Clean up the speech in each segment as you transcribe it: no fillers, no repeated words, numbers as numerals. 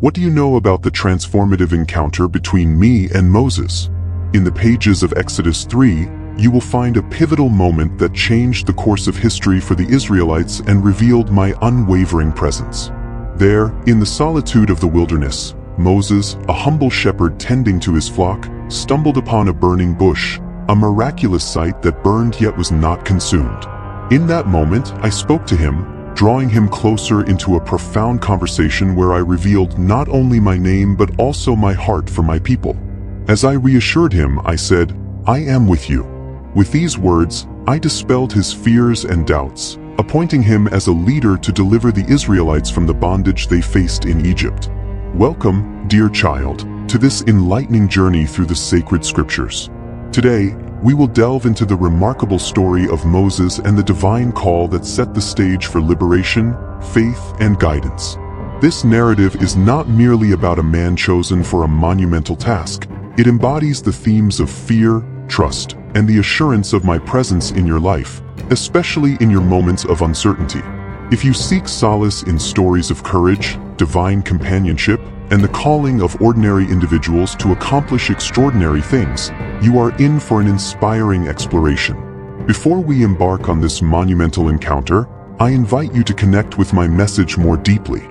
What do you know about the transformative encounter between me and Moses? In the pages of Exodus 3, you will find a pivotal moment that changed the course of history for the Israelites and revealed my unwavering presence. There, in the solitude of the wilderness, Moses, a humble shepherd tending to his flock, stumbled upon a burning bush, a miraculous sight that burned yet was not consumed. In that moment, I spoke to him, drawing him closer into a profound conversation where I revealed not only my name but also my heart for my people. As I reassured him, I said, "I am with you." With these words, I dispelled his fears and doubts, appointing him as a leader to deliver the Israelites from the bondage they faced in Egypt. Welcome, dear child, to this enlightening journey through the sacred scriptures. Today, we will delve into the remarkable story of Moses and the divine call that set the stage for liberation, faith, and guidance. This narrative is not merely about a man chosen for a monumental task. It embodies the themes of fear, trust, and the assurance of my presence in your life, especially in your moments of uncertainty. If you seek solace in stories of courage, divine companionship, and the calling of ordinary individuals to accomplish extraordinary things, you are in for an inspiring exploration. Before we embark on this monumental encounter, I invite you to connect with my message more deeply.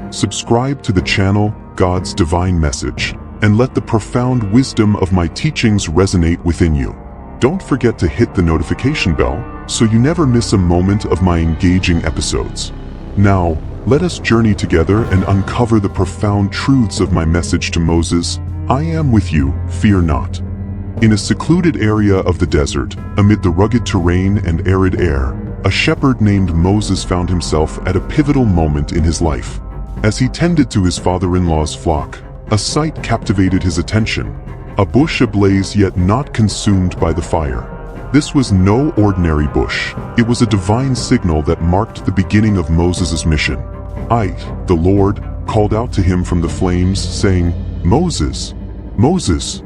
Subscribe to the channel, God's Divine Message, and let the profound wisdom of my teachings resonate within you. Don't forget to hit the notification bell so you never miss a moment of my engaging episodes. Now, let us journey together and uncover the profound truths of my message to Moses. I am with you, fear not. In a secluded area of the desert, amid the rugged terrain and arid air, a shepherd named Moses found himself at a pivotal moment in his life. As he tended to his father-in-law's flock, a sight captivated his attention, a bush ablaze yet not consumed by the fire. This was no ordinary bush. It was a divine signal that marked the beginning of Moses' mission. I, the Lord, called out to him from the flames, saying, "Moses, Moses."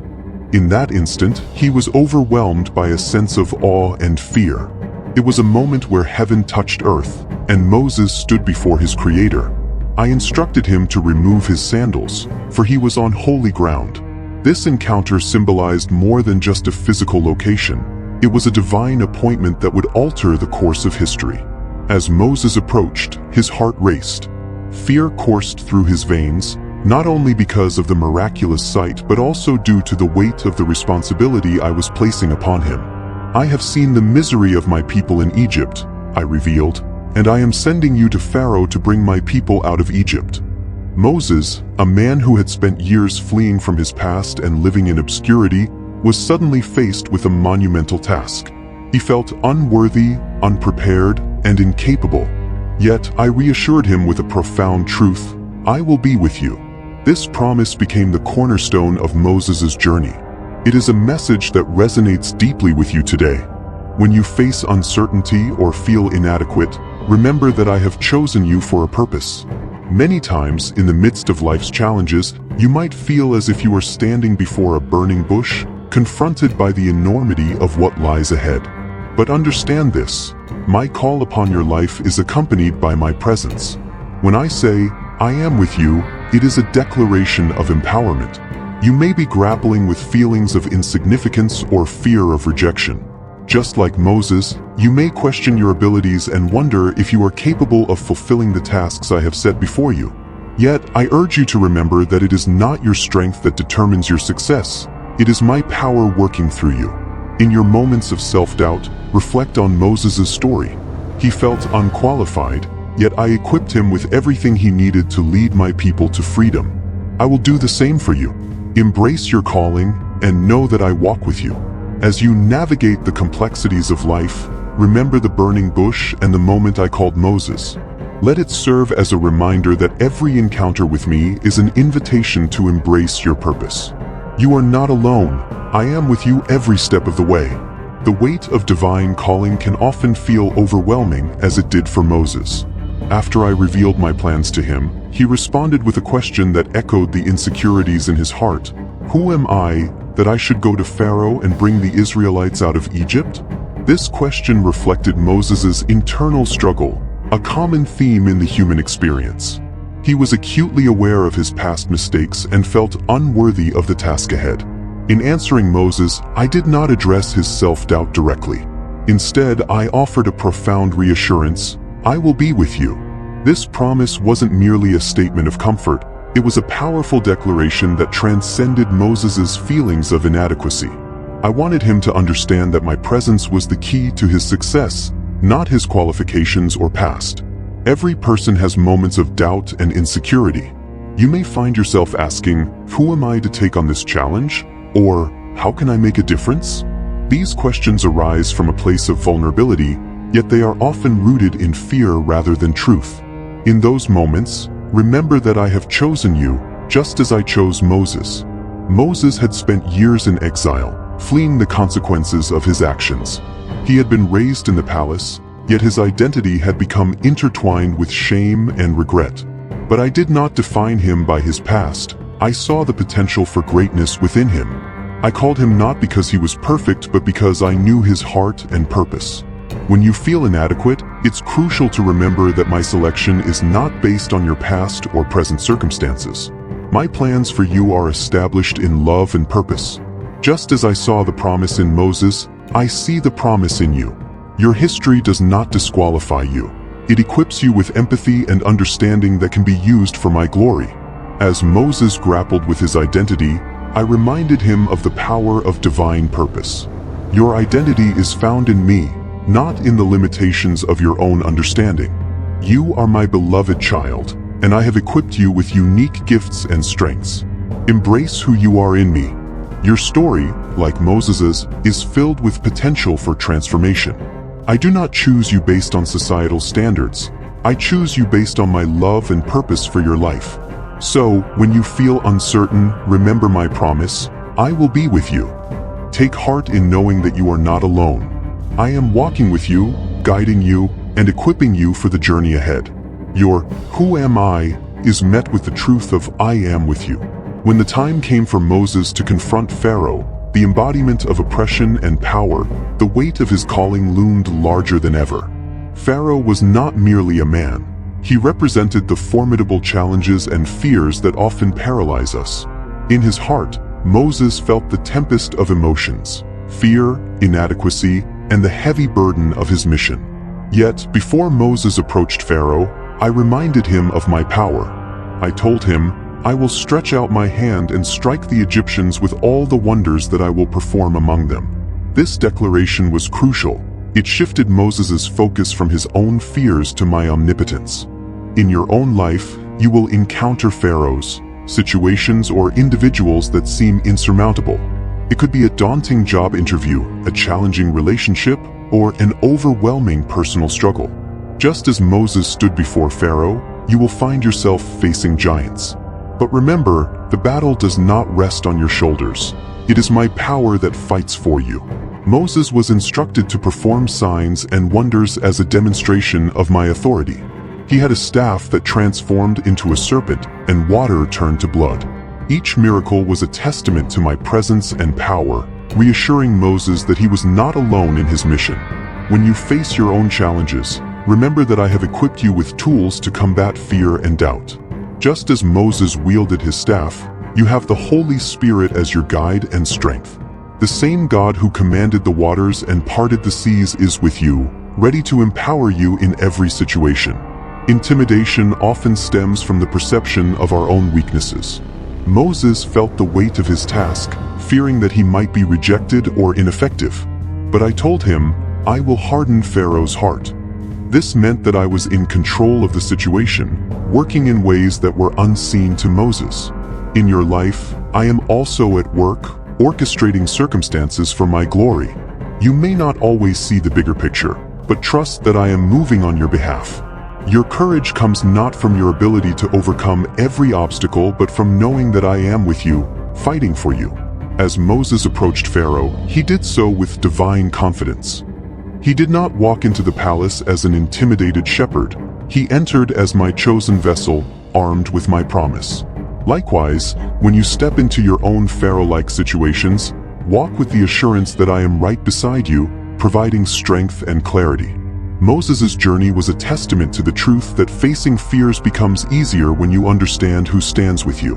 In that instant, he was overwhelmed by a sense of awe and fear. It was a moment where heaven touched earth, and Moses stood before his Creator. I instructed him to remove his sandals, for he was on holy ground. This encounter symbolized more than just a physical location. It was a divine appointment that would alter the course of history. As Moses approached, his heart raced. Fear coursed through his veins, not only because of the miraculous sight but also due to the weight of the responsibility I was placing upon him. "I have seen the misery of my people in Egypt," I revealed, "and I am sending you to Pharaoh to bring my people out of Egypt." Moses, a man who had spent years fleeing from his past and living in obscurity, was suddenly faced with a monumental task. He felt unworthy, unprepared, and incapable. Yet I reassured him with a profound truth: I will be with you. This promise became the cornerstone of Moses' journey. It is a message that resonates deeply with you today. When you face uncertainty or feel inadequate, remember that I have chosen you for a purpose. Many times, in the midst of life's challenges, you might feel as if you are standing before a burning bush, confronted by the enormity of what lies ahead. But understand this: my call upon your life is accompanied by my presence. When I say, "I am with you," it is a declaration of empowerment. You may be grappling with feelings of insignificance or fear of rejection. Just like Moses, you may question your abilities and wonder if you are capable of fulfilling the tasks I have set before you. Yet, I urge you to remember that it is not your strength that determines your success. It is my power working through you. In your moments of self-doubt, reflect on Moses' story. He felt unqualified, yet I equipped him with everything he needed to lead my people to freedom. I will do the same for you. Embrace your calling and know that I walk with you. As you navigate the complexities of life, remember the burning bush and the moment I called Moses. Let it serve as a reminder that every encounter with me is an invitation to embrace your purpose. You are not alone. I am with you every step of the way. The weight of divine calling can often feel overwhelming, as it did for Moses. After I revealed my plans to him, he responded with a question that echoed the insecurities in his heart. "Who am I that I should go to Pharaoh and bring the Israelites out of Egypt?" This question reflected Moses' internal struggle, a common theme in the human experience. He was acutely aware of his past mistakes and felt unworthy of the task ahead. In answering Moses, I did not address his self-doubt directly. Instead, I offered a profound reassurance: I will be with you. This promise wasn't merely a statement of comfort, it was a powerful declaration that transcended Moses's feelings of inadequacy. I wanted him to understand that my presence was the key to his success, not his qualifications or past. Every person has moments of doubt and insecurity. You may find yourself asking, who am I to take on this challenge? Or, how can I make a difference? These questions arise from a place of vulnerability, yet they are often rooted in fear rather than truth. In those moments, remember that I have chosen you, just as I chose Moses. Moses had spent years in exile, fleeing the consequences of his actions. He had been raised in the palace, yet his identity had become intertwined with shame and regret. But I did not define him by his past. I saw the potential for greatness within him. I called him not because he was perfect, but because I knew his heart and purpose. When you feel inadequate, it's crucial to remember that my selection is not based on your past or present circumstances. My plans for you are established in love and purpose. Just as I saw the promise in Moses, I see the promise in you. Your history does not disqualify you. It equips you with empathy and understanding that can be used for my glory. As Moses grappled with his identity, I reminded him of the power of divine purpose. Your identity is found in me, not in the limitations of your own understanding. You are my beloved child, and I have equipped you with unique gifts and strengths. Embrace who you are in me. Your story, like Moses's, is filled with potential for transformation. I do not choose you based on societal standards. I choose you based on my love and purpose for your life. So, when you feel uncertain, remember my promise: I will be with you. Take heart in knowing that you are not alone. I am walking with you, guiding you, and equipping you for the journey ahead. Your "Who am I?" is met with the truth of "I am with you." When the time came for Moses to confront Pharaoh, the embodiment of oppression and power, the weight of his calling loomed larger than ever. Pharaoh was not merely a man. He represented the formidable challenges and fears that often paralyze us. In his heart, Moses felt the tempest of emotions: fear, inadequacy, and the heavy burden of his mission. Yet, before Moses approached Pharaoh, I reminded him of my power. I told him, I will stretch out my hand and strike the Egyptians with all the wonders that I will perform among them. This declaration was crucial. It shifted Moses's focus from his own fears to my omnipotence. In your own life, you will encounter pharaohs, situations, or individuals that seem insurmountable. It could be a daunting job interview, a challenging relationship, or an overwhelming personal struggle. Just as Moses stood before Pharaoh, you will find yourself facing giants. But remember, the battle does not rest on your shoulders. It is my power that fights for you. Moses was instructed to perform signs and wonders as a demonstration of my authority. He had a staff that transformed into a serpent, and water turned to blood. Each miracle was a testament to my presence and power, reassuring Moses that he was not alone in his mission. When you face your own challenges, remember that I have equipped you with tools to combat fear and doubt. Just as Moses wielded his staff, you have the Holy Spirit as your guide and strength. The same God who commanded the waters and parted the seas is with you, ready to empower you in every situation. Intimidation often stems from the perception of our own weaknesses. Moses felt the weight of his task, fearing that he might be rejected or ineffective. But I told him, I will harden Pharaoh's heart. This meant that I was in control of the situation, working in ways that were unseen to Moses. In your life, I am also at work, orchestrating circumstances for my glory. You may not always see the bigger picture, but trust that I am moving on your behalf. Your courage comes not from your ability to overcome every obstacle, but from knowing that I am with you, fighting for you. As Moses approached Pharaoh, he did so with divine confidence. He did not walk into the palace as an intimidated shepherd. He entered as my chosen vessel, armed with my promise. Likewise, when you step into your own Pharaoh-like situations, walk with the assurance that I am right beside you, providing strength and clarity. Moses' journey was a testament to the truth that facing fears becomes easier when you understand who stands with you.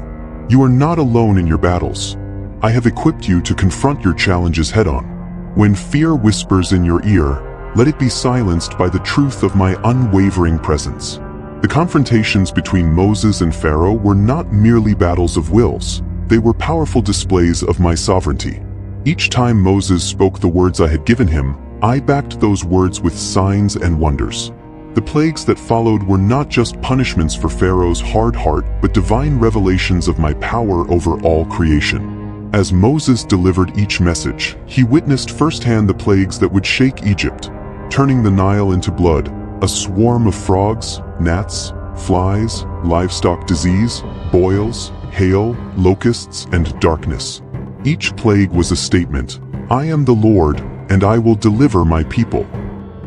You are not alone in your battles. I have equipped you to confront your challenges head-on. When fear whispers in your ear, let it be silenced by the truth of my unwavering presence. The confrontations between Moses and Pharaoh were not merely battles of wills. They were powerful displays of my sovereignty. Each time Moses spoke the words I had given him, I backed those words with signs and wonders. The plagues that followed were not just punishments for Pharaoh's hard heart, but divine revelations of my power over all creation. As Moses delivered each message, he witnessed firsthand the plagues that would shake Egypt, turning the Nile into blood, a swarm of frogs, gnats, flies, livestock disease, boils, hail, locusts, and darkness. Each plague was a statement, I am the Lord, and I will deliver my people.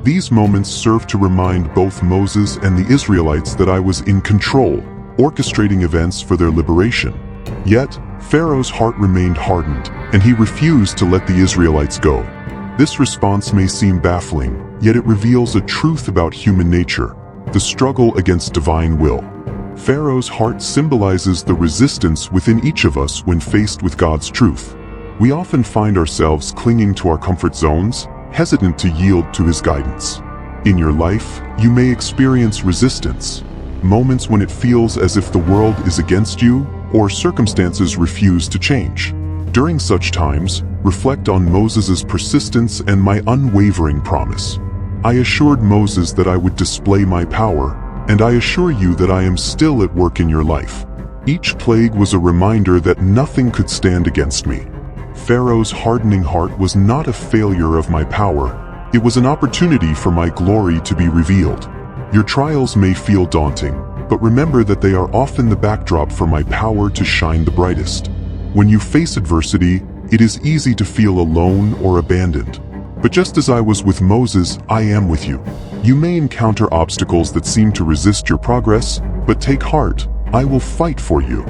These moments served to remind both Moses and the Israelites that I was in control, orchestrating events for their liberation. Yet, Pharaoh's heart remained hardened, and he refused to let the Israelites go. This response may seem baffling, yet it reveals a truth about human nature, the struggle against divine will. Pharaoh's heart symbolizes the resistance within each of us when faced with God's truth. We often find ourselves clinging to our comfort zones, hesitant to yield to His guidance. In your life, you may experience resistance, moments when it feels as if the world is against you or circumstances refuse to change. During such times, reflect on Moses' persistence and my unwavering promise. I assured Moses that I would display my power, and I assure you that I am still at work in your life. Each plague was a reminder that nothing could stand against me. Pharaoh's hardening heart was not a failure of my power. It was an opportunity for my glory to be revealed. Your trials may feel daunting, but remember that they are often the backdrop for my power to shine the brightest. When you face adversity, it is easy to feel alone or abandoned. But just as I was with Moses, I am with you. You may encounter obstacles that seem to resist your progress, but take heart, I will fight for you.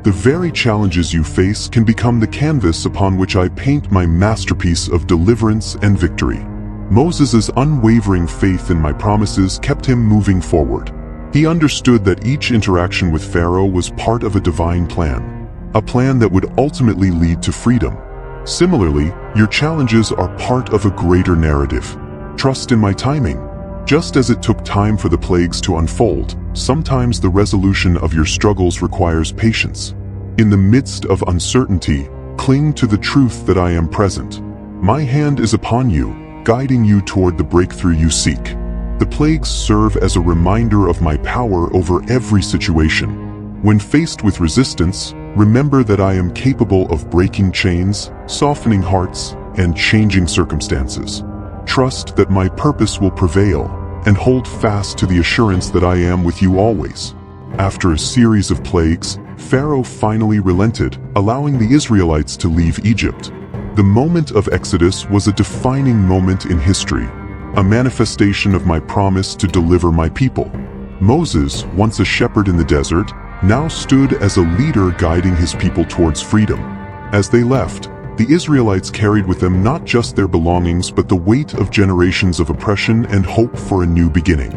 The very challenges you face can become the canvas upon which I paint my masterpiece of deliverance and victory. Moses' unwavering faith in my promises kept him moving forward. He understood that each interaction with Pharaoh was part of a divine plan, a plan that would ultimately lead to freedom. Similarly, your challenges are part of a greater narrative. Trust in my timing. Just as it took time for the plagues to unfold, sometimes the resolution of your struggles requires patience. In the midst of uncertainty, cling to the truth that I am present. My hand is upon you, guiding you toward the breakthrough you seek. The plagues serve as a reminder of my power over every situation. When faced with resistance, remember that I am capable of breaking chains, softening hearts, and changing circumstances. Trust that my purpose will prevail, and hold fast to the assurance that I am with you always. After a series of plagues, Pharaoh finally relented, allowing the Israelites to leave Egypt. The moment of Exodus was a defining moment in history, a manifestation of my promise to deliver my people. Moses, once a shepherd in the desert, now stood as a leader guiding his people towards freedom. As they left, the Israelites carried with them not just their belongings but the weight of generations of oppression and hope for a new beginning.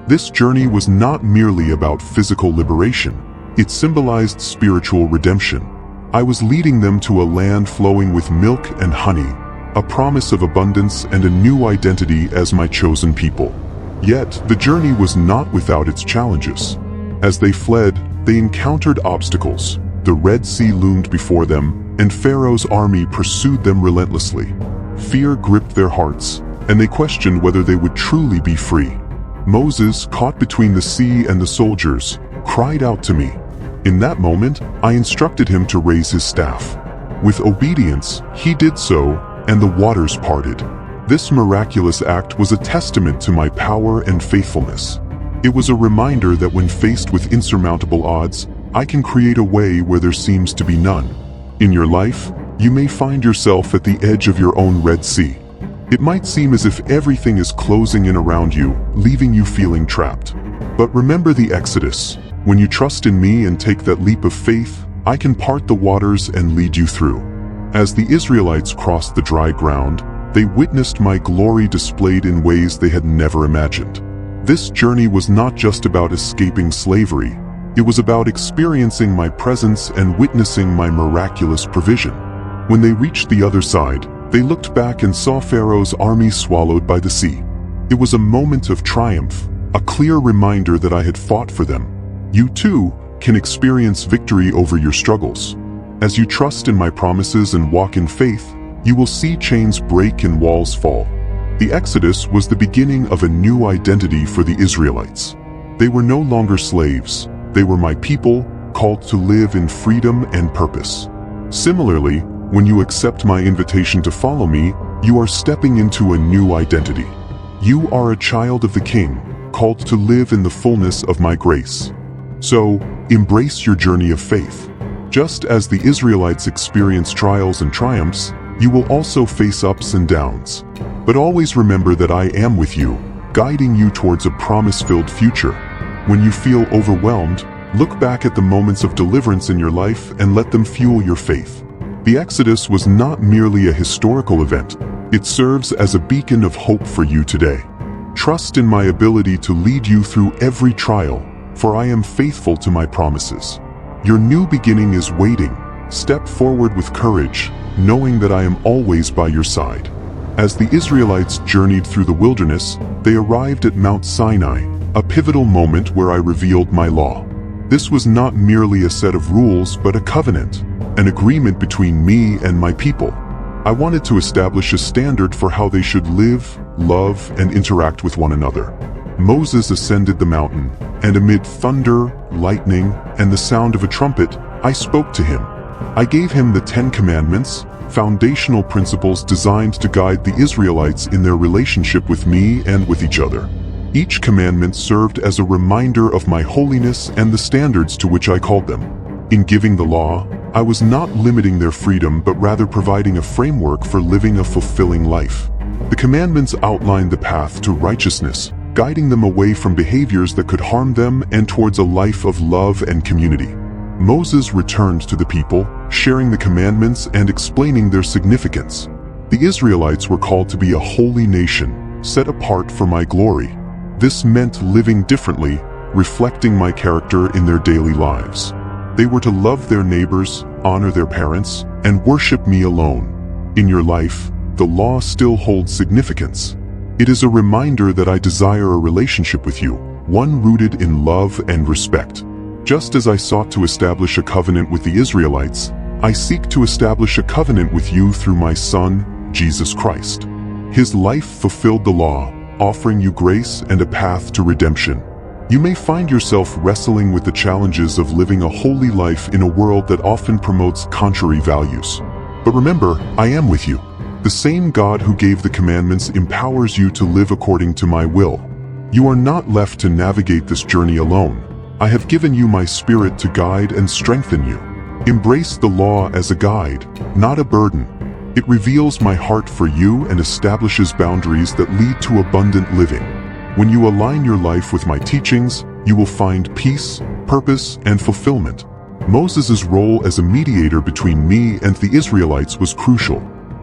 This journey was not merely about physical liberation. It symbolized spiritual redemption. I was leading them to a land flowing with milk and honey, a promise of abundance and a new identity as my chosen people. Yet, the journey was not without its challenges. As they fled, they encountered obstacles. The Red Sea loomed before them, and Pharaoh's army pursued them relentlessly. Fear gripped their hearts, and they questioned whether they would truly be free. Moses, caught between the sea and the soldiers, cried out to me. In that moment, I instructed him to raise his staff. With obedience, he did so, and the waters parted. This miraculous act was a testament to my power and faithfulness. It was a reminder that when faced with insurmountable odds, I can create a way where there seems to be none. In your life, you may find yourself at the edge of your own Red Sea. It might seem as if everything is closing in around you, leaving you feeling trapped. But remember the Exodus. When you trust in me and take that leap of faith, I can part the waters and lead you through. As the Israelites crossed the dry ground, They witnessed my glory displayed in ways they had never imagined. This journey was not just about escaping slavery. It was about experiencing my presence and witnessing my miraculous provision. When they reached the other side, they looked back and saw Pharaoh's army swallowed by the sea. It was a moment of triumph, a clear reminder that I had fought for them. You too can experience victory over your struggles. As you trust in my promises and walk in faith, you will see chains break and walls fall. The Exodus was the beginning of a new identity for the Israelites. They were no longer slaves. They were my people, called to live in freedom and purpose. Similarly, when you accept my invitation to follow me, you are stepping into a new identity. You are a child of the King, called to live in the fullness of my grace. So, embrace your journey of faith. Just as the Israelites experienced trials and triumphs, you will also face ups and downs. But always remember that I am with you, guiding you towards a promise-filled future. When you feel overwhelmed, look back at the moments of deliverance in your life and let them fuel your faith. The Exodus was not merely a historical event. It serves as a beacon of hope for you today. Trust in my ability to lead you through every trial, for I am faithful to my promises. Your new beginning is waiting. Step forward with courage, knowing that I am always by your side. As the Israelites journeyed through the wilderness, they arrived at Mount Sinai, a pivotal moment where I revealed my law. This was not merely a set of rules, but a covenant, an agreement between me and my people. I wanted to establish a standard for how they should live, love, and interact with one another. Moses ascended the mountain, and amid thunder, lightning, and the sound of a trumpet, I spoke to him. I gave him the 10 Commandments, foundational principles designed to guide the Israelites in their relationship with me and with each other. Each commandment served as a reminder of my holiness and the standards to which I called them. In giving the law, I was not limiting their freedom but rather providing a framework for living a fulfilling life. The commandments outlined the path to righteousness, guiding them away from behaviors that could harm them and towards a life of love and community. Moses returned to the people, sharing the commandments and explaining their significance. The Israelites were called to be a holy nation, set apart for my glory. This meant living differently, reflecting my character in their daily lives. They were to love their neighbors, honor their parents, and worship me alone. In your life, the law still holds significance. It is a reminder that I desire a relationship with you, one rooted in love and respect. Just as I sought to establish a covenant with the Israelites, I seek to establish a covenant with you through my Son, Jesus Christ. His life fulfilled the law, offering you grace and a path to redemption. You may find yourself wrestling with the challenges of living a holy life in a world that often promotes contrary values. But remember, I am with you. The same God who gave the commandments empowers you to live according to my will. You are not left to navigate this journey alone. I have given you my Spirit to guide and strengthen you. Embrace the law as a guide, not a burden. It reveals my heart for you and establishes boundaries that lead to abundant living. When you align your life with my teachings, you will find peace, purpose, and fulfillment. Moses' role as a mediator between me and the Israelites was crucial.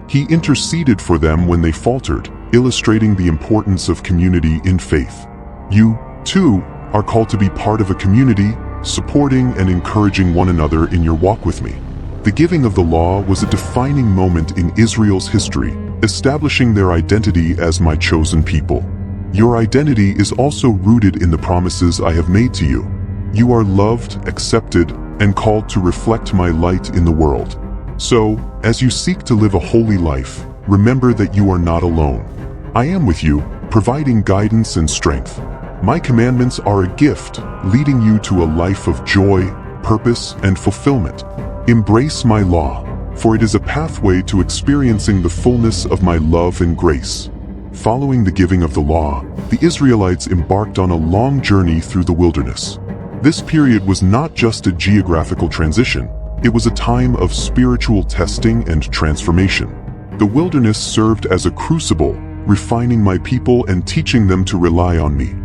He interceded for them when they faltered, illustrating the importance of community in faith. You, too, are called to be part of a community, supporting and encouraging one another in your walk with me. The giving of the law was a defining moment in Israel's history, establishing their identity as my chosen people. Your identity is also rooted in the promises I have made to you. You are loved, accepted, and called to reflect my light in the world. So, as you seek to live a holy life, remember that you are not alone. I am with you, providing guidance and strength. My commandments are a gift, leading you to a life of joy, purpose, and fulfillment. Embrace my law, for it is a pathway to experiencing the fullness of my love and grace. Following the giving of the law, the Israelites embarked on a long journey through the wilderness. This period was not just a geographical transition, it was a time of spiritual testing and transformation. The wilderness served as a crucible, refining my people and teaching them to rely on me.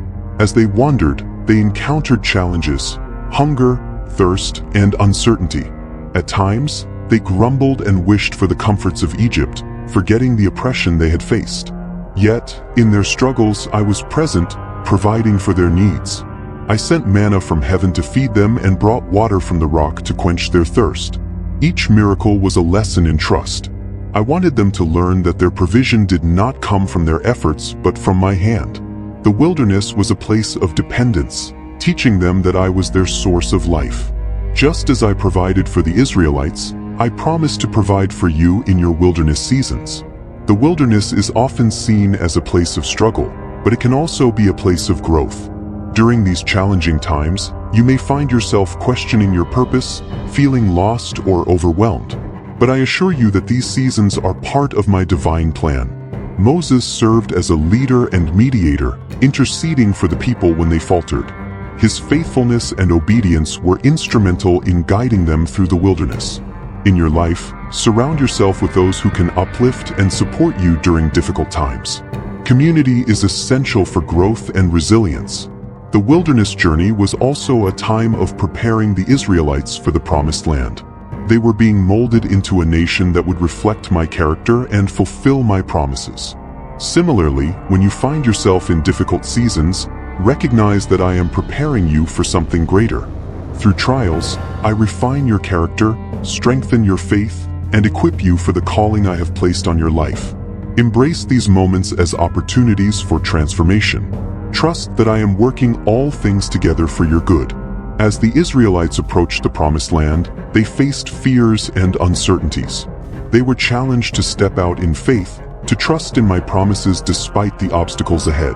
As they wandered, they encountered challenges, hunger, thirst, and uncertainty. At times, they grumbled and wished for the comforts of Egypt, forgetting the oppression they had faced. Yet, in their struggles, I was present, providing for their needs. I sent manna from heaven to feed them and brought water from the rock to quench their thirst. Each miracle was a lesson in trust. I wanted them to learn that their provision did not come from their efforts, but from my hand. The wilderness was a place of dependence, teaching them that I was their source of life. Just as I provided for the Israelites, I promise to provide for you in your wilderness seasons. The wilderness is often seen as a place of struggle, but it can also be a place of growth. During these challenging times, you may find yourself questioning your purpose, feeling lost or overwhelmed. But I assure you that these seasons are part of my divine plan. Moses served as a leader and mediator, interceding for the people when they faltered. His faithfulness and obedience were instrumental in guiding them through the wilderness. In your life, surround yourself with those who can uplift and support you during difficult times. Community is essential for growth and resilience. The wilderness journey was also a time of preparing the Israelites for the Promised Land. They were being molded into a nation that would reflect my character and fulfill my promises. Similarly, when you find yourself in difficult seasons, recognize that I am preparing you for something greater. Through trials, I refine your character, strengthen your faith, and equip you for the calling I have placed on your life. Embrace these moments as opportunities for transformation. Trust that I am working all things together for your good. As the Israelites approached the Promised Land, they faced fears and uncertainties. They were challenged to step out in faith, to trust in my promises despite the obstacles ahead.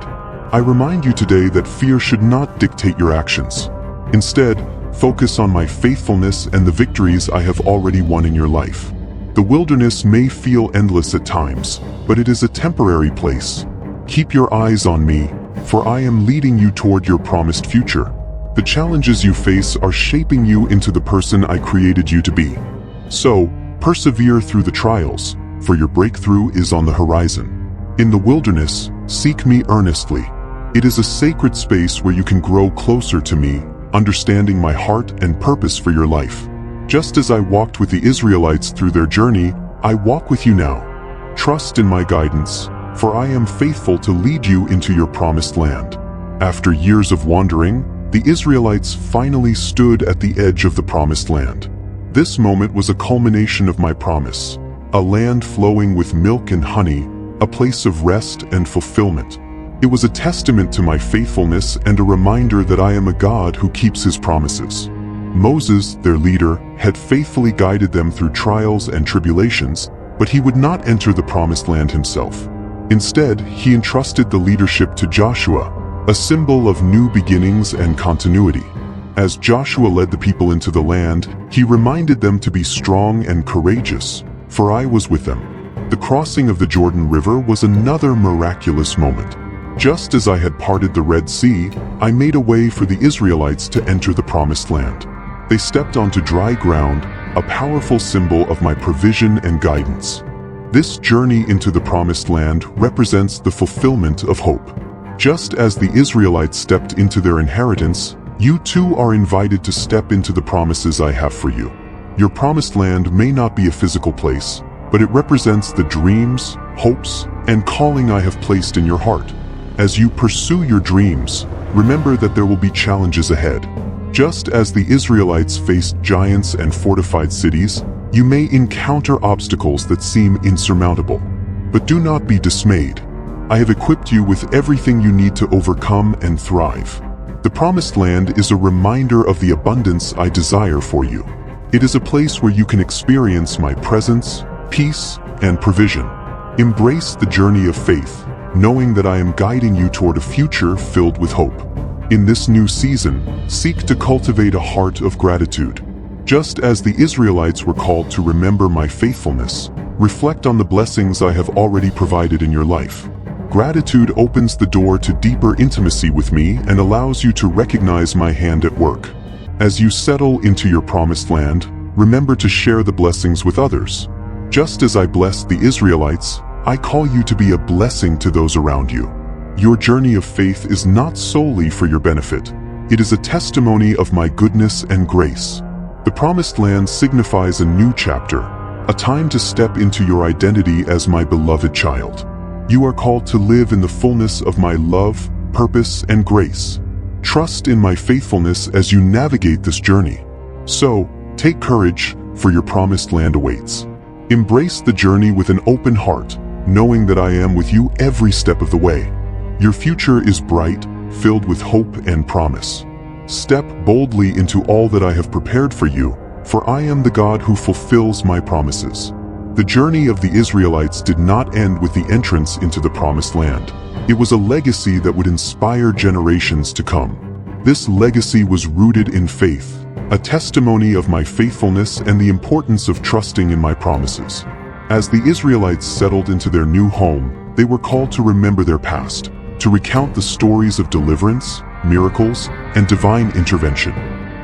I remind you today that fear should not dictate your actions. Instead, focus on my faithfulness and the victories I have already won in your life. The wilderness may feel endless at times, but it is a temporary place. Keep your eyes on me, for I am leading you toward your promised future. The challenges you face are shaping you into the person I created you to be. So, persevere through the trials, for your breakthrough is on the horizon. In the wilderness, seek me earnestly. It is a sacred space where you can grow closer to me, understanding my heart and purpose for your life. Just as I walked with the Israelites through their journey, I walk with you now. Trust in my guidance, for I am faithful to lead you into your promised land. After years of wandering, the Israelites finally stood at the edge of the Promised Land. This moment was a culmination of my promise, a land flowing with milk and honey, a place of rest and fulfillment. It was a testament to my faithfulness and a reminder that I am a God who keeps his promises. Moses, their leader, had faithfully guided them through trials and tribulations, but he would not enter the Promised Land himself. Instead, he entrusted the leadership to Joshua, a symbol of new beginnings and continuity. As Joshua led the people into the land, he reminded them to be strong and courageous, for I was with them. The crossing of the Jordan River was another miraculous moment. Just as I had parted the Red Sea, I made a way for the Israelites to enter the Promised Land. They stepped onto dry ground, a powerful symbol of my provision and guidance. This journey into the Promised Land represents the fulfillment of hope. Just as the Israelites stepped into their inheritance, you too are invited to step into the promises I have for you. Your Promised Land may not be a physical place, but it represents the dreams, hopes, and calling I have placed in your heart. As you pursue your dreams, remember that there will be challenges ahead. Just as the Israelites faced giants and fortified cities, you may encounter obstacles that seem insurmountable. But do not be dismayed. I have equipped you with everything you need to overcome and thrive. The Promised Land is a reminder of the abundance I desire for you. It is a place where you can experience my presence, peace, and provision. Embrace the journey of faith, knowing that I am guiding you toward a future filled with hope. In this new season, seek to cultivate a heart of gratitude. Just as the Israelites were called to remember my faithfulness, reflect on the blessings I have already provided in your life. Gratitude opens the door to deeper intimacy with me and allows you to recognize my hand at work. As you settle into your Promised Land, remember to share the blessings with others. Just as I blessed the Israelites, I call you to be a blessing to those around you. Your journey of faith is not solely for your benefit. It is a testimony of my goodness and grace. The Promised Land signifies a new chapter, a time to step into your identity as my beloved child. You are called to live in the fullness of my love, purpose, and grace. Trust in my faithfulness as you navigate this journey. So, take courage, for your promised land awaits. Embrace the journey with an open heart, knowing that I am with you every step of the way. Your future is bright, filled with hope and promise. Step boldly into all that I have prepared for you, for I am the God who fulfills my promises. The journey of the Israelites did not end with the entrance into the promised land. It was a legacy that would inspire generations to come. This legacy was rooted in faith, a testimony of my faithfulness and the importance of trusting in my promises. As the Israelites settled into their new home, they were called to remember their past, to recount the stories of deliverance, miracles, and divine intervention.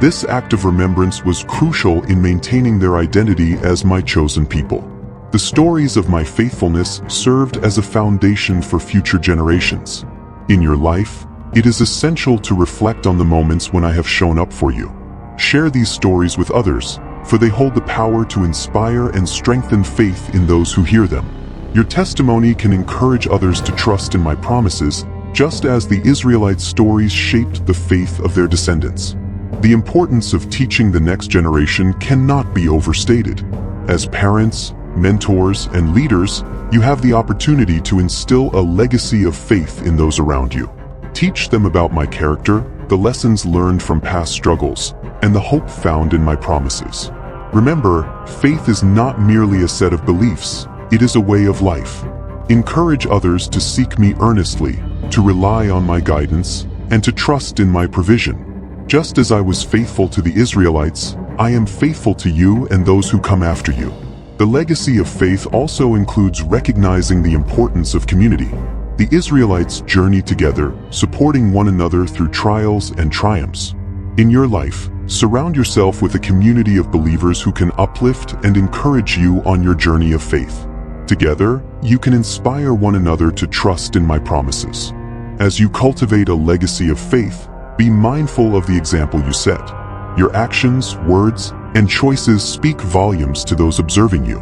This act of remembrance was crucial in maintaining their identity as my chosen people. The stories of my faithfulness served as a foundation for future generations. In your life, it is essential to reflect on the moments when I have shown up for you. Share these stories with others, for they hold the power to inspire and strengthen faith in those who hear them. Your testimony can encourage others to trust in my promises, just as the Israelites' stories shaped the faith of their descendants. The importance of teaching the next generation cannot be overstated. As parents, mentors, and leaders, you have the opportunity to instill a legacy of faith in those around you. Teach them about my character, the lessons learned from past struggles, and the hope found in my promises. Remember, faith is not merely a set of beliefs, it is a way of life. Encourage others to seek me earnestly, to rely on my guidance, and to trust in my provision. Just as I was faithful to the Israelites, I am faithful to you and those who come after you. The legacy of faith also includes recognizing the importance of community. The Israelites journeyed together, supporting one another through trials and triumphs. In your life, surround yourself with a community of believers who can uplift and encourage you on your journey of faith. Together, you can inspire one another to trust in my promises. As you cultivate a legacy of faith, be mindful of the example you set. Your actions, words, and choices speak volumes to those observing you.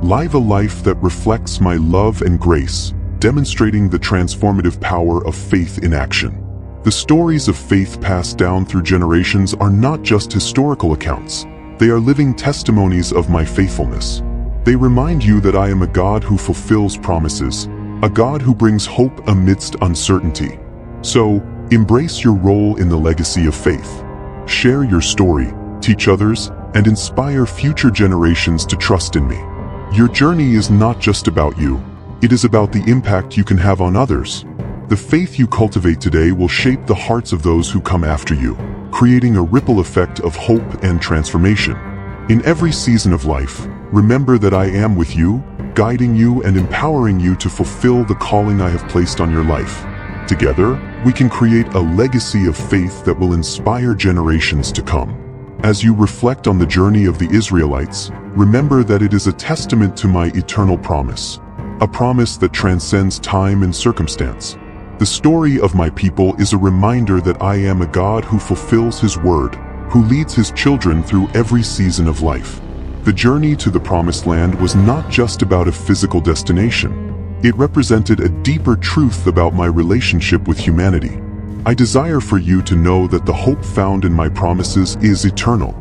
Live a life that reflects my love and grace, demonstrating the transformative power of faith in action. The stories of faith passed down through generations are not just historical accounts. They are living testimonies of my faithfulness. They remind you that I am a God who fulfills promises, a God who brings hope amidst uncertainty. So, embrace your role in the legacy of faith. Share your story, teach others, and inspire future generations to trust in me. Your journey is not just about you. It is about the impact you can have on others. The faith you cultivate today will shape the hearts of those who come after you, creating a ripple effect of hope and transformation. In every season of life, remember that I am with you, guiding you and empowering you to fulfill the calling I have placed on your life. Together, we can create a legacy of faith that will inspire generations to come. As you reflect on the journey of the Israelites, remember that it is a testament to my eternal promise, a promise that transcends time and circumstance. The story of my people is a reminder that I am a God who fulfills His word, who leads His children through every season of life. The journey to the Promised Land was not just about a physical destination. It represented a deeper truth about my relationship with humanity. I desire for you to know that the hope found in my promises is eternal.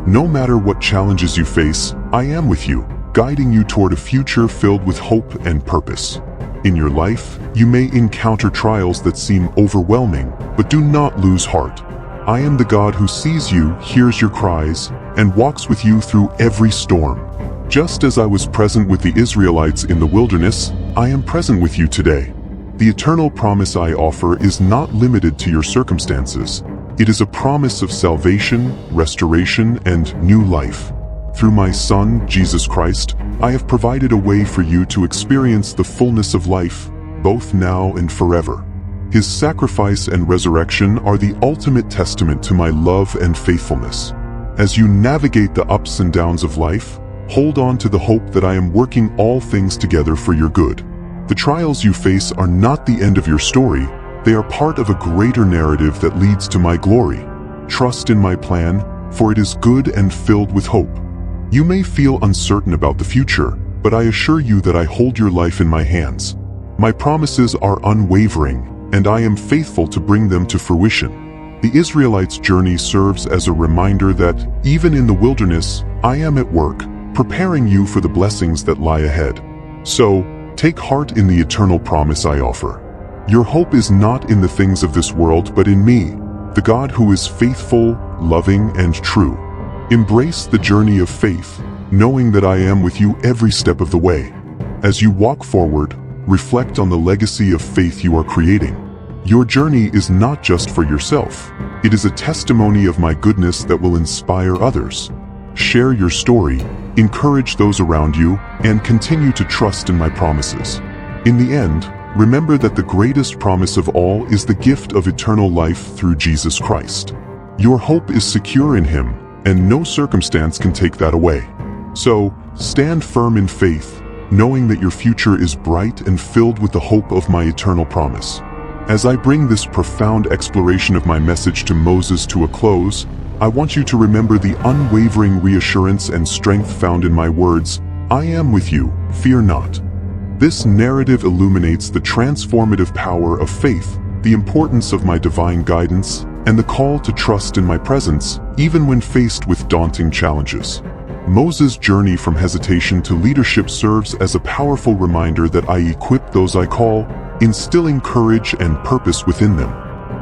No matter what challenges you face, I am with you, guiding you toward a future filled with hope and purpose. In your life, you may encounter trials that seem overwhelming, but do not lose heart. I am the God who sees you, hears your cries, and walks with you through every storm. Just as I was present with the Israelites in the wilderness, I am present with you today. The eternal promise I offer is not limited to your circumstances. It is a promise of salvation, restoration, and new life. Through my Son, Jesus Christ, I have provided a way for you to experience the fullness of life, both now and forever. His sacrifice and resurrection are the ultimate testament to my love and faithfulness. As you navigate the ups and downs of life, hold on to the hope that I am working all things together for your good. The trials you face are not the end of your story, they are part of a greater narrative that leads to my glory. Trust in my plan, for it is good and filled with hope. You may feel uncertain about the future, but I assure you that I hold your life in my hands. My promises are unwavering, and I am faithful to bring them to fruition. The Israelites' journey serves as a reminder that, even in the wilderness, I am at work, preparing you for the blessings that lie ahead. So, take heart in the eternal promise I offer. Your hope is not in the things of this world, but in me, the God who is faithful, loving, and true. Embrace the journey of faith, knowing that I am with you every step of the way. As you walk forward, reflect on the legacy of faith you are creating. Your journey is not just for yourself. It is a testimony of my goodness that will inspire others. Share your story, encourage those around you, and continue to trust in my promises. In the end, remember that the greatest promise of all is the gift of eternal life through Jesus Christ. Your hope is secure in Him, and no circumstance can take that away. So, stand firm in faith, knowing that your future is bright and filled with the hope of my eternal promise. As I bring this profound exploration of my message to Moses to a close, I want you to remember the unwavering reassurance and strength found in my words, "I am with you, fear not." This narrative illuminates the transformative power of faith, the importance of my divine guidance, and the call to trust in my presence, even when faced with daunting challenges. Moses' journey from hesitation to leadership serves as a powerful reminder that I equip those I call, instilling courage and purpose within them.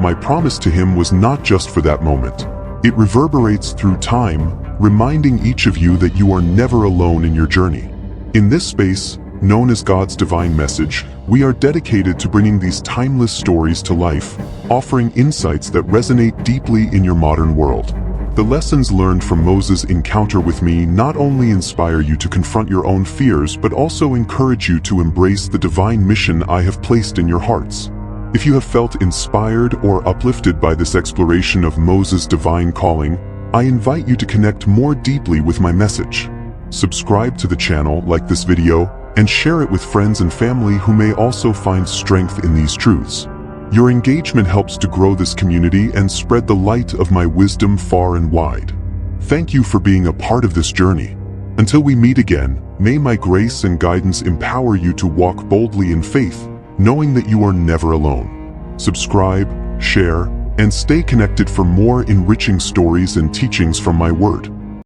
My promise to him was not just for that moment. It reverberates through time, reminding each of you that you are never alone in your journey. In this space, known as God's divine message, we are dedicated to bringing these timeless stories to life, offering insights that resonate deeply in your modern world. The lessons learned from Moses' encounter with me not only inspire you to confront your own fears, but also encourage you to embrace the divine mission I have placed in your hearts. If you have felt inspired or uplifted by this exploration of Moses' divine calling, I invite you to connect more deeply with my message. Subscribe to the channel, like this video, and share it with friends and family who may also find strength in these truths. Your engagement helps to grow this community and spread the light of my wisdom far and wide. Thank you for being a part of this journey. Until we meet again, may my grace and guidance empower you to walk boldly in faith, knowing that you are never alone. Subscribe, share, and stay connected for more enriching stories and teachings from my word.